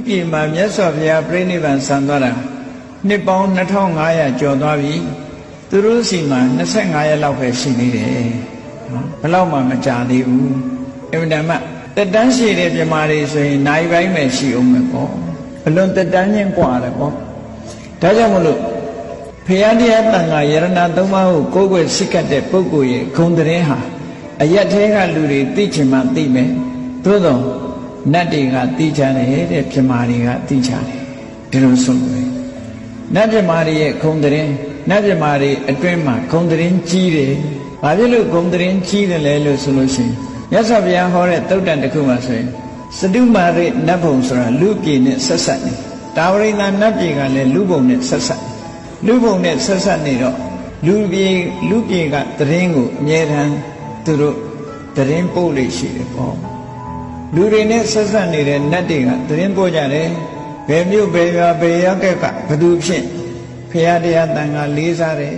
ပြည်မှာမြတ်စွာဘုရားပြိဋိဘံဆံသွားတာနှစ်ပေါင်း2500ကျော်သွားပြီသူတို့စီမှာ25ရက်လောက်ပဲရှိနေတယ်နော်ဘယ်လောက်မှမကြာသေးဘူးအမှန်တမ်းတက်တန်းရှိတဲ့ပြမာတွေဆိုရင်နိုင်ပိုင်းပဲရှိအောင်ပဲပေါ့အလွန်တက်တန်းချင်းกว่าတယ်ပေါ့ဒါကြောင့်မလို့ဘုရားတရားတန်ခါယရဏသုံးပါးကိုကိုယ်ွယ်စိတ်ကတဲ့ပုဂ္ဂိုလ်ရဲ့ဂုဏ်သတင်းဟာအရက်သေးကလူတွေသိချင်မှသိမယ်သို့တော့နတ်တွေကသိကြတယ်တဲ့ပြမာတွေကသိကြတယ်ဒီလိုဆိုလို့နတ်ပြမာတွေရဲ့ဂုဏ်သတင်းနတ်ပြမာတွေအတွင်းမှာဂုဏ်သတင်းကြီးတယ်ဘာဖြစ်လို့ဂုဏ်သတင်းကြီးတယ်လဲလို့ဆိုလို့ရှိရင်မြတ်စွာဘုရားဟောတဲ့သုတ်တန်တစ်ခုမှာဆိုရင်စတုမာရိနတ်ဘုံဆိုတာလူပြည်နဲ့ဆက်ဆက်နေတာဝရိန္ဒနတ်ပြည်ကလည်းလူဘုံနဲ့ဆက်ဆက်လူဘုံနဲ့ဆက်ဆက်နေတော့လူပြည်ကသတင်းကိုအမြဲတမ်းသူတို့သတင်းပို့လို့ရှိတယ်ပေါ့လူတွေနဲ့ဆက်ဆက်နေတဲ့နတ်တွေကသတင်းပို့ကြတယ်ဘယ်မြို့ဘယ်ရွာဘယ်ရောက်ကဘယ်သူဖြစ်ဖရာတရားတန်ခါလေးစားတယ်